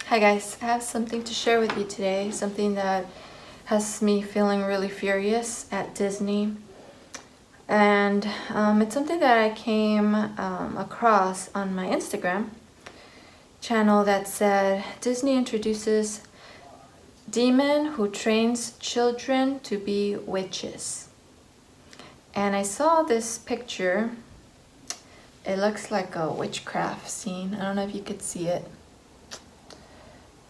Hi guys, I have something to share with you today, something that has me feeling really furious at Disney. And it's something that I came across on my Instagram channel that said Disney introduces demon who trains children to be witches. And I saw this picture. It looks like a witchcraft scene. I don't know if you could see it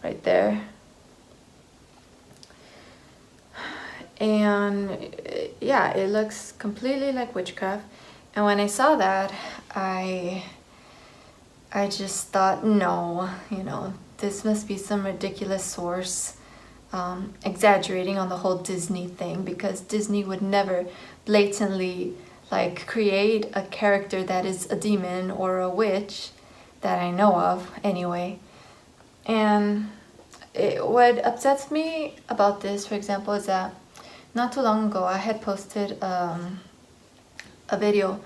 right there. And yeah, it looks completely like witchcraft. And when I saw that, I just thought, no, this must be some ridiculous source exaggerating on the whole Disney thing, because Disney would never blatantly create a character that is a demon or a witch that I know of anyway. And what upsets me about this, for example, is that not too long ago I had posted a video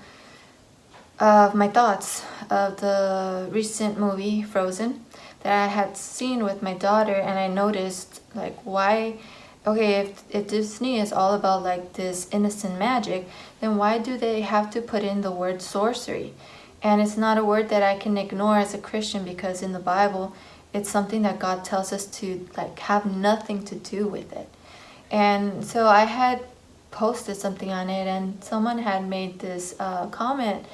of my thoughts of the recent movie Frozen that I had seen with my daughter, and I noticed why, okay, if Disney is all about this innocent magic, then why do they have to put in the word sorcery? And it's not a word that I can ignore as a Christian, because in the Bible it's something that God tells us to have nothing to do with it. And so I had posted something on it, and someone had made this comment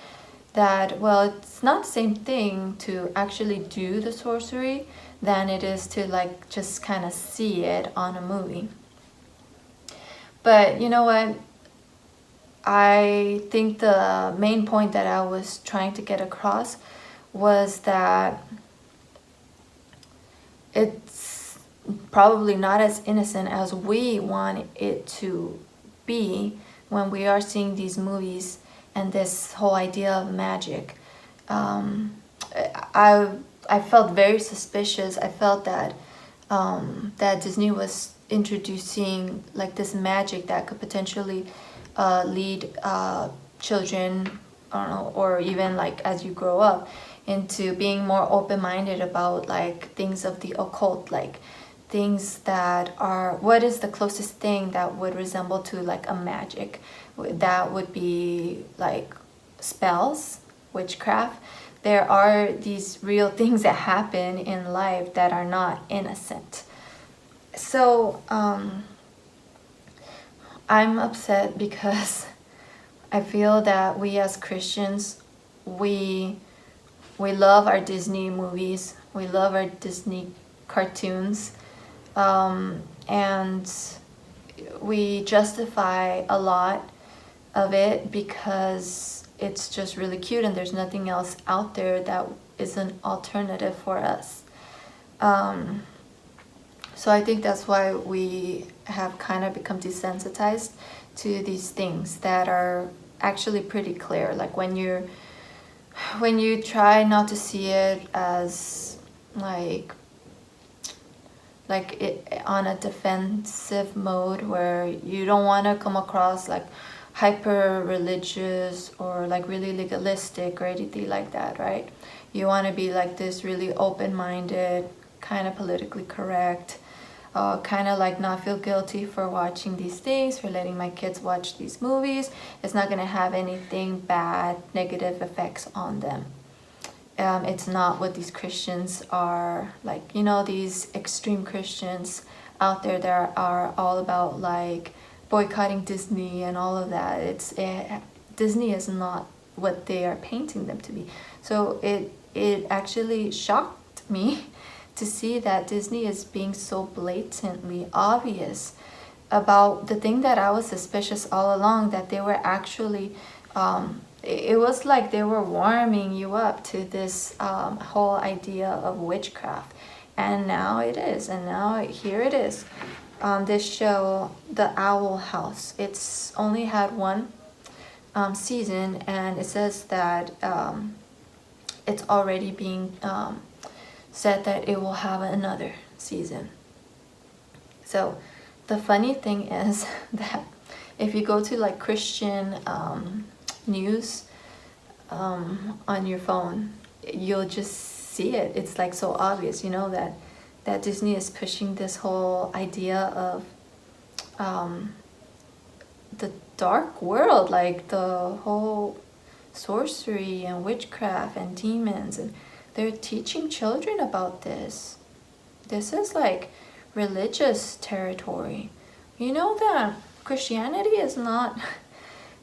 that, well, it's not the same thing to actually do the sorcery than it is to just kind of see it on a movie. But you know what? I think the main point that I was trying to get across was that it's probably not as innocent as we want it to be when we are seeing these movies and this whole idea of magic. I felt very suspicious. I felt that that Disney was introducing this magic that could potentially lead children, I don't know, or even as you grow up, into being more open-minded about things of the occult, things that are, what is the closest thing that would resemble to a magic? That would be spells, witchcraft. There are these real things that happen in life that are not innocent. So I'm upset because I feel that we as Christians, we love our Disney movies, we love our Disney cartoons, and we justify a lot of it because it's just really cute and there's nothing else out there that is an alternative for us. So I think that's why we have kind of become desensitized to these things that are actually pretty clear. When you try not to see it as on a defensive mode, where you don't want to come across hyper religious or really legalistic or anything like that, right? You want to be this really open-minded, kind of politically correct, kind of not feel guilty for watching these things, for letting my kids watch these movies. It's not going to have anything bad, negative effects on them. It's not what these Christians are these extreme Christians out there that are all about boycotting Disney and all of that. Disney is not what they are painting them to be. So it actually shocked me to see that Disney is being so blatantly obvious about the thing that I was suspicious all along, that they were actually it was they were warming you up to this whole idea of witchcraft. And now it is, and now here it is. This show, The Owl House, it's only had one season, and it says that it's already being said that it will have another season. So the funny thing is that if you go to Christian news on your phone, you'll just see it. It's so obvious, that that Disney is pushing this whole idea of the dark world, like the whole sorcery and witchcraft and demons, and they're teaching children about this. This is like religious territory. You know that Christianity is not,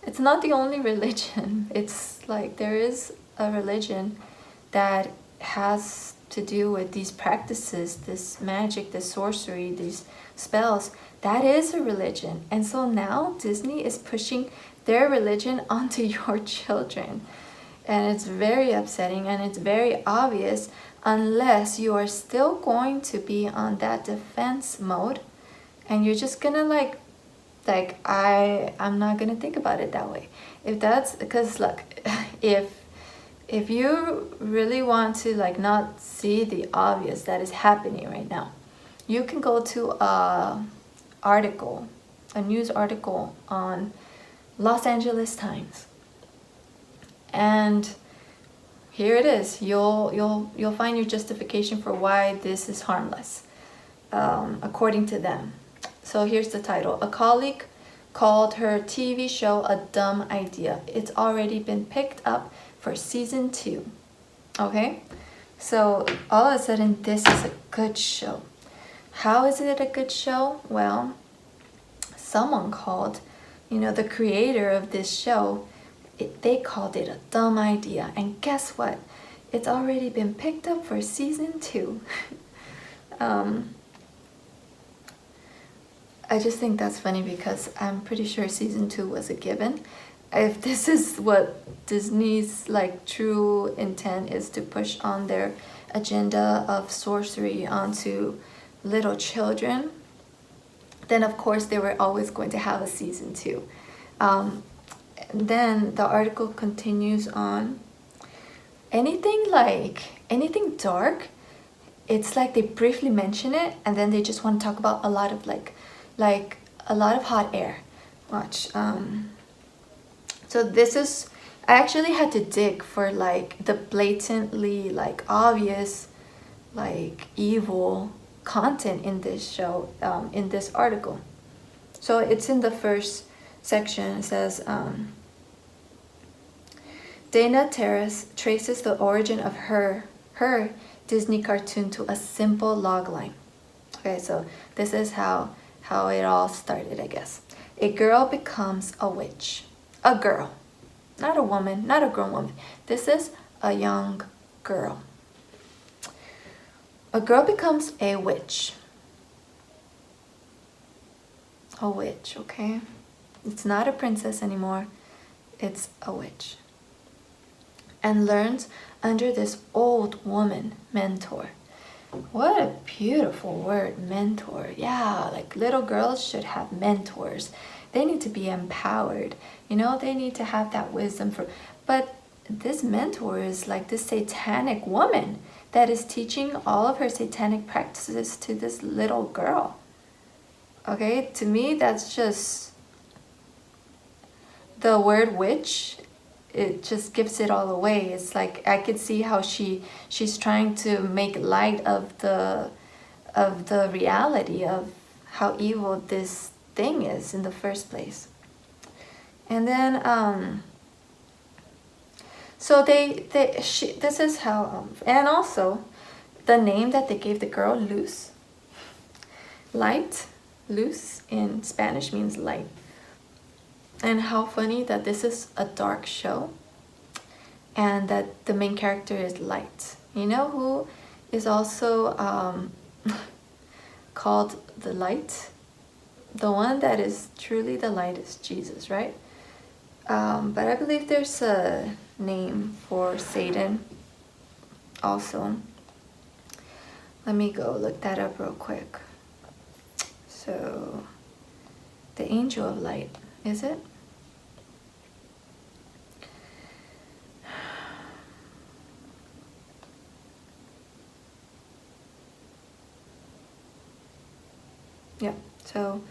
it's not the only religion. It's like there is a religion that has to do with these practices, this magic, this sorcery, these spells. That is a religion. And so now Disney is pushing their religion onto your children. And it's very upsetting, and it's very obvious, unless you are still going to be on that defense mode and you're just gonna I'm not gonna think about it that way. If that's because, look, if you really want to like not see the obvious that is happening right now, you can go to a news article on Los Angeles Times, and here it is. You'll find your justification for why this is harmless, according to them. So here's the title. A colleague called her TV show a dumb idea. It's already been picked up for season 2. Okay? So all of a sudden, this is a good show. How is it a good show? Well, someone called, the creator of this show, they called it a dumb idea. And guess what? It's already been picked up for season 2. I just think that's funny because I'm pretty sure season 2 was a given. If this is what Disney's like true intent is, to push on their agenda of sorcery onto little children, then of course they were always going to have a season 2. Then the article continues on. Anything dark, it's like they briefly mention it and then they just want to talk about a lot of like a lot of hot air. Watch. So this is, I actually had to dig for like the blatantly like obvious like evil content in this show, in this article. So it's in the first section. It says Dana Terrace traces the origin of her Disney cartoon to a simple log line. Okay, so this is how it all started, I guess. A girl becomes a witch. A girl, not a woman, not a grown woman. This is a young girl. A girl becomes a witch. A witch, okay? It's not a princess anymore. It's a witch. And learns under this old woman mentor. What a beautiful word, mentor. Yeah, like little girls should have mentors. They need to be empowered. They need to have that wisdom but this mentor is like this satanic woman that is teaching all of her satanic practices to this little girl. Okay, to me, that's just the word witch. It just gives it all away. It's like I could see how she's trying to make light of the reality of how evil this thing is in the first place. And then so this is how and also the name that they gave the girl, Luz. Light, luz in Spanish means light. And how funny that this is a dark show and that the main character is light. You know who is also called the light? The one that is truly the light is Jesus, right? But I believe there's a name for Satan also. Let me go look that up real quick. So, the angel of light, is it? Yeah, so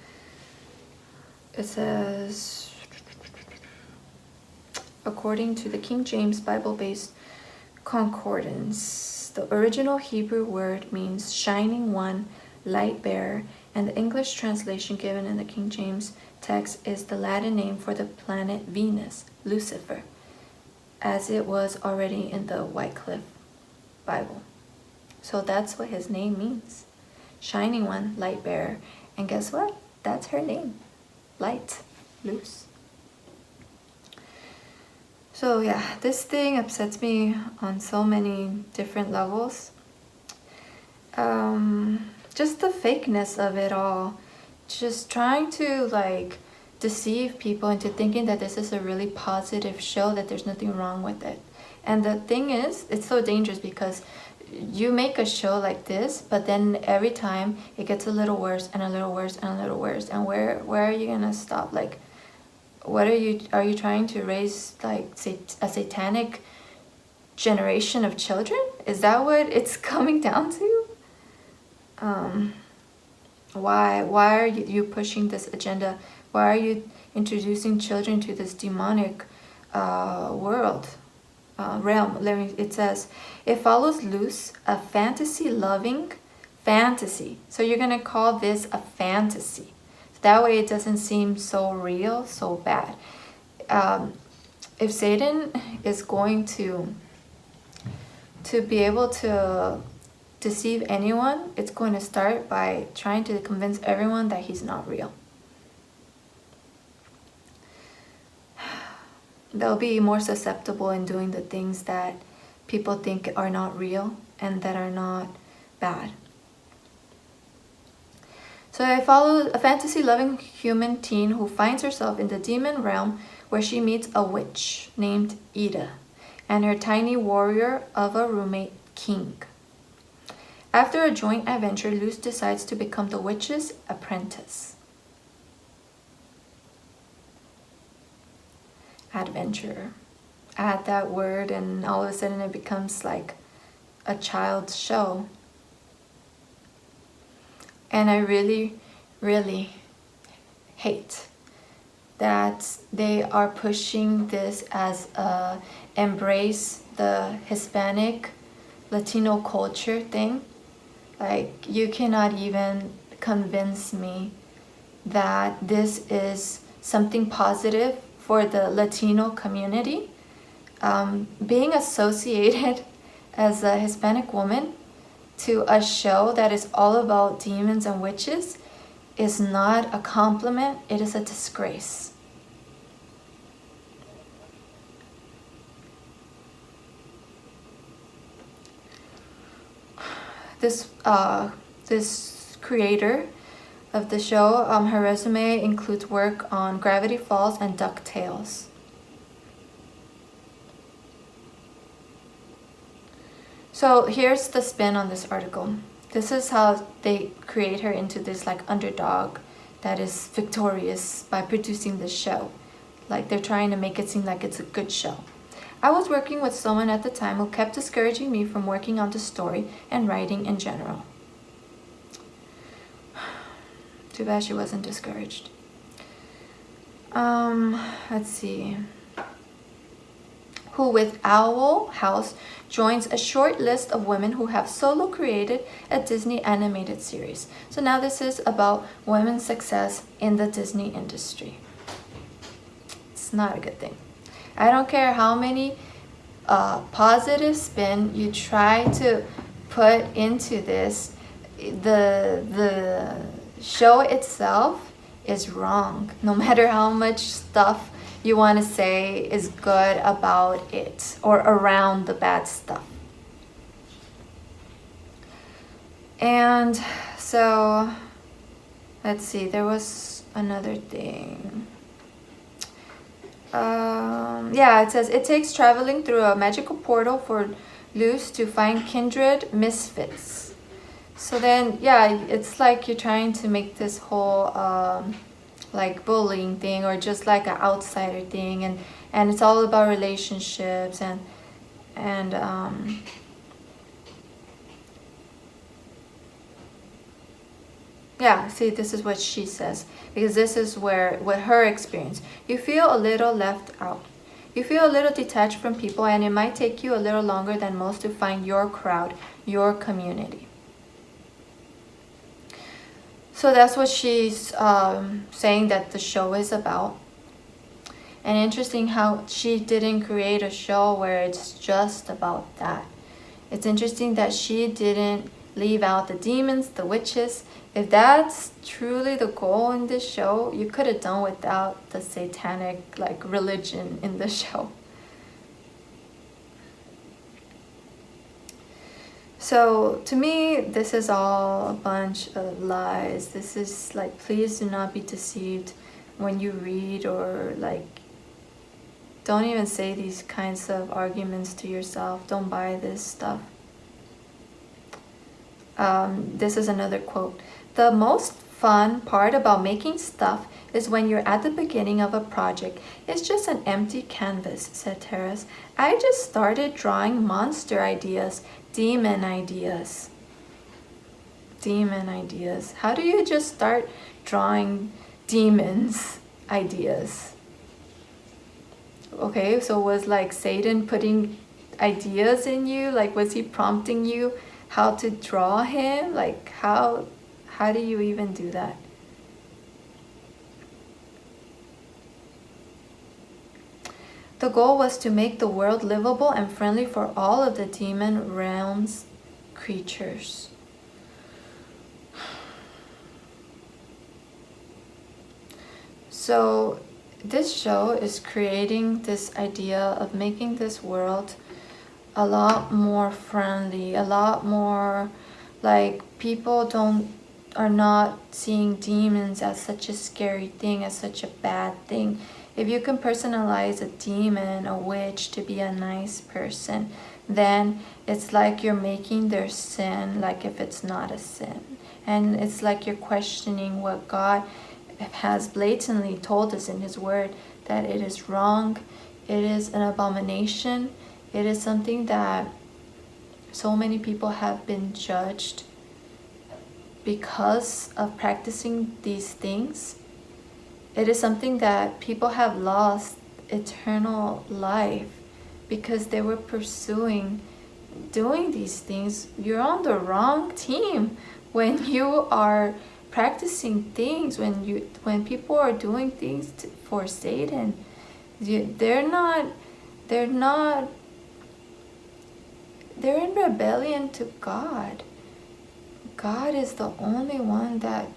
it says, according to the King James Bible-based concordance, the original Hebrew word means shining one, light bearer, and the English translation given in the King James text is the Latin name for the planet Venus, Lucifer, as it was already in the Wycliffe Bible. So that's what his name means. Shining one, light bearer. And guess what? That's her name. Light, Luce. So yeah, this thing upsets me on so many different levels. Just the fakeness of it all. Just trying to like deceive people into thinking that this is a really positive show, that there's nothing wrong with it. And the thing is, it's so dangerous because you make a show like this, but then every time it gets a little worse and a little worse and a little worse. And where are you gonna stop? Like, what are you trying to raise like a satanic generation of children? Is that what it's coming down to? Why are you pushing this agenda? Why are you introducing children to this demonic world? Realm. It says it follows Luce, a fantasy-loving fantasy. So you're gonna call this a fantasy. That way it doesn't seem so real, so bad. If Satan is going to be able to deceive anyone, it's going to start by trying to convince everyone that he's not real. They'll be more susceptible in doing the things that people think are not real and that are not bad. So I follow a fantasy-loving human teen who finds herself in the demon realm where she meets a witch named Ida and her tiny warrior of a roommate, King. After a joint adventure, Luce decides to become the witch's apprentice. Adventure. Add that word and all of a sudden it becomes like a child's show. And I really, really hate that they are pushing this as a embrace the Hispanic Latino culture thing. Like, you cannot even convince me that this is something positive for the Latino community. Being associated as a Hispanic woman to a show that is all about demons and witches is not a compliment, it is a disgrace. This creator of the show, her resume includes work on Gravity Falls and DuckTales. So here's the spin on this article. This is how they create her into this like underdog that is victorious by producing this show. Like, they're trying to make it seem like it's a good show. I was working with someone at the time who kept discouraging me from working on the story and writing in general. Too bad she wasn't discouraged. Let's see. Who with Owl House joins a short list of women who have solo created a Disney animated series. So now this is about women's success in the Disney industry. It's not a good thing. I don't care how many positive spin you try to put into this, the show itself is wrong. No matter how much stuff you want to say is good about it or around the bad stuff. And so, let's see, there was another thing. Yeah, it says it takes traveling through a magical portal for Luce to find kindred misfits. So then, yeah, it's like you're trying to make this whole like bullying thing or just like an outsider thing, and it's all about relationships and yeah, see, this is what she says, because this is what her experience. You feel a little left out. You feel a little detached from people, and it might take you a little longer than most to find your crowd, your community. So that's what she's saying that the show is about. And interesting how she didn't create a show where it's just about that. It's interesting that she didn't leave out the demons, the witches. If that's truly the goal in this show, you could have done without the satanic religion in the show. So to me, this is all a bunch of lies. This is please do not be deceived when you read, or don't even say these kinds of arguments to yourself. Don't buy this stuff. This is another quote. The most fun part about making stuff is when you're at the beginning of a project. It's just an empty canvas, said Terrace. I just started drawing monster ideas, demon ideas. Demon ideas. How do you just start drawing demons ideas? Okay, so was Satan putting ideas in you? Was he prompting you how to draw him? How do you even do that? The goal was to make the world livable and friendly for all of the demon realm's creatures. So this show is creating this idea of making this world a lot more friendly, a lot more people are not seeing demons as such a scary thing, as such a bad thing. If you can personalize a demon, a witch, to be a nice person, then it's you're making their sin if it's not a sin. And it's you're questioning what God has blatantly told us in his word, that it is wrong, it is an abomination, it is something that so many people have been judged because of practicing these things. It is something that people have lost eternal life because they were pursuing doing these things. You're on the wrong team when you are practicing things, when people are doing things for Satan. They're in rebellion to God. God is the only one that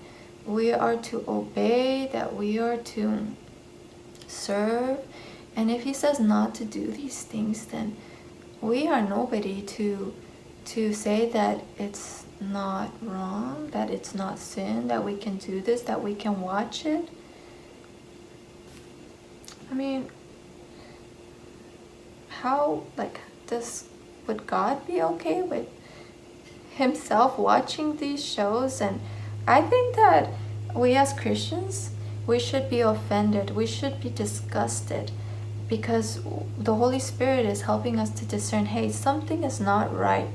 we are to obey, that we are to serve. And if he says not to do these things, then we are nobody to say that it's not wrong, that it's not sin, that we can do this, that we can watch it. I mean, how would God be okay with himself watching these shows? And I think that we as Christians, we should be offended, we should be disgusted, because the Holy Spirit is helping us to discern, hey, something is not right.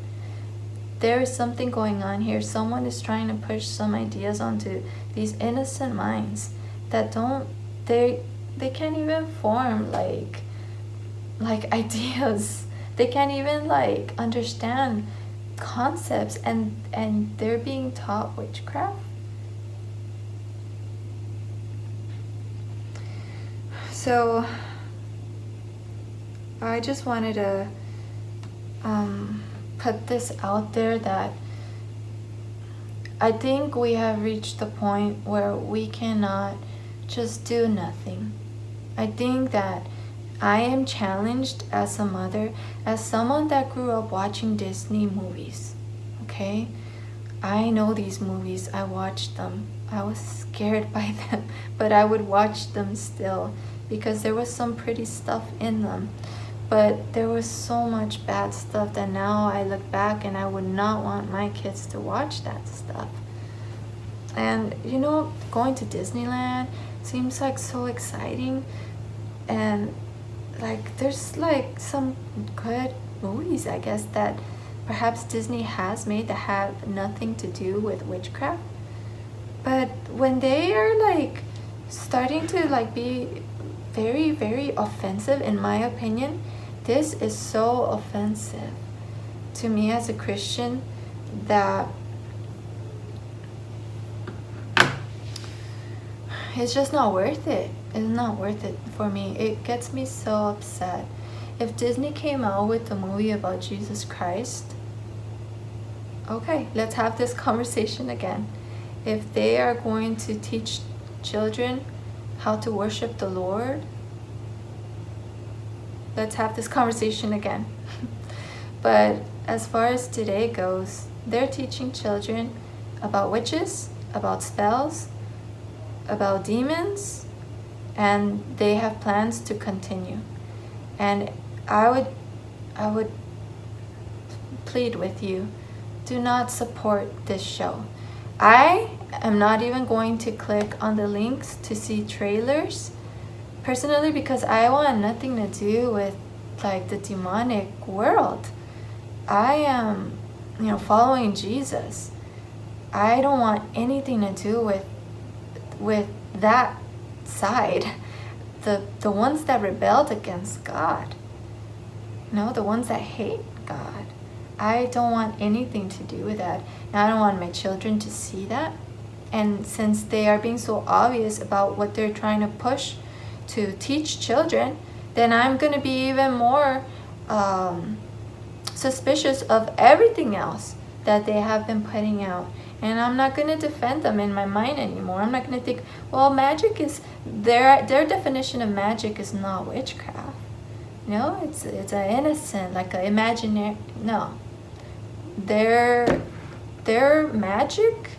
There is something going on here. Someone is trying to push some ideas onto these innocent minds that they can't even form ideas. They can't even understand concepts, and they're being taught witchcraft. So I just wanted to put this out there, that I think we have reached the point where we cannot just do nothing. I think that I am challenged as a mother, as someone that grew up watching Disney movies, okay? I know these movies, I watched them. I was scared by them, but I would watch them still because there was some pretty stuff in them. But there was so much bad stuff that now I look back and I would not want my kids to watch that stuff. And going to Disneyland seems so exciting, and there's some good movies, I guess, that perhaps Disney has made that have nothing to do with witchcraft. But when they are starting to be very, very offensive in my opinion. This is so offensive to me as a Christian that it's just not worth it. It's not worth it for me. It gets me so upset. If Disney came out with a movie about Jesus Christ, okay, let's have this conversation again. If they are going to teach children how to worship the Lord, let's have this conversation again. But as far as today goes, they're teaching children about witches, about spells, about demons, and they have plans to continue. And I would plead with you, do not support this show. I am not even going to click on the links to see trailers personally, because I want nothing to do with like the demonic world. I am, following Jesus. I don't want anything to do with that side, the ones that rebelled against God, the ones that hate God. I don't want anything to do with that, and I don't want my children to see that. And since they are being so obvious about what they're trying to push to teach children, then I'm going to be even more suspicious of everything else that they have been putting out. And I'm not going to defend them in my mind anymore. I'm not going to think, well, magic is, their definition of magic is not witchcraft. No, it's an innocent, like an imaginary, no. Their magic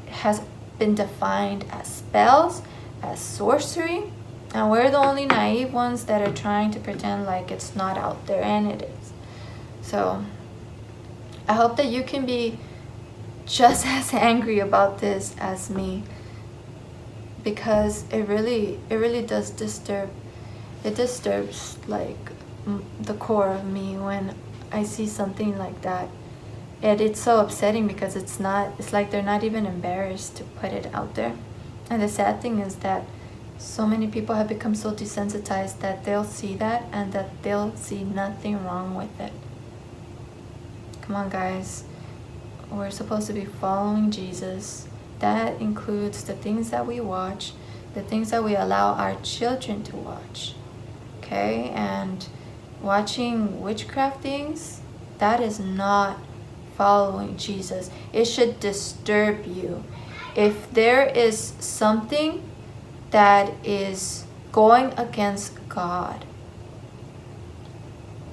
has been defined as spells, as sorcery, and we're the only naive ones that are trying to pretend like it's not out there, and it is. So I hope that you can be just as angry about this as me, because it really does disturb. It disturbs like the core of me when I see something like that. And it's so upsetting because it's like they're not even embarrassed to put it out there. And the sad thing is that so many people have become so desensitized that they'll see that and that they'll see nothing wrong with it. Come on, guys. We're supposed to be following Jesus. That includes the things that we watch, the things that we allow our children to watch. Okay? And watching witchcraft things, that is not following Jesus. It should disturb you. If there is something that is going against God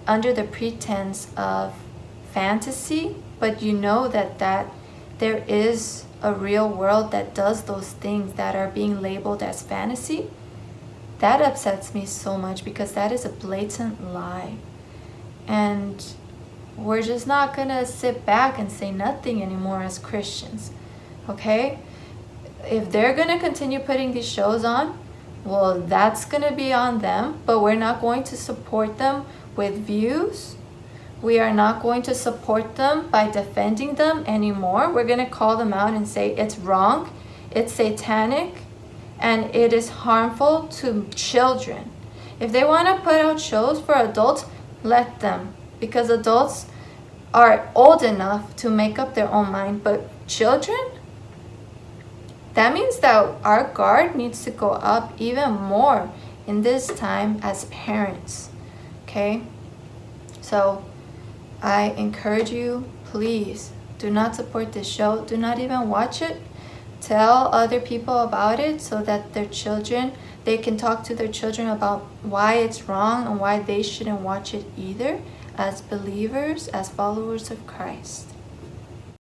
under the pretense of fantasy, but you know that there is a real world that does those things that are being labeled as fantasy, that upsets me so much, because that is a blatant lie. And we're just not gonna sit back and say nothing anymore as Christians, okay? If they're gonna continue putting these shows on, well, that's gonna be on them, but we're not going to support them with views. We are not going to support them by defending them anymore. We're gonna call them out and say it's wrong, it's satanic, and it is harmful to children. If they wanna put out shows for adults, let them, because adults are old enough to make up their own mind, but children, that means that our guard needs to go up even more in this time as parents, okay? So I encourage you, please do not support this show. Do not even watch it. Tell other people about it so that their children, they can talk to their children about why it's wrong and why they shouldn't watch it either, as believers, as followers of Christ.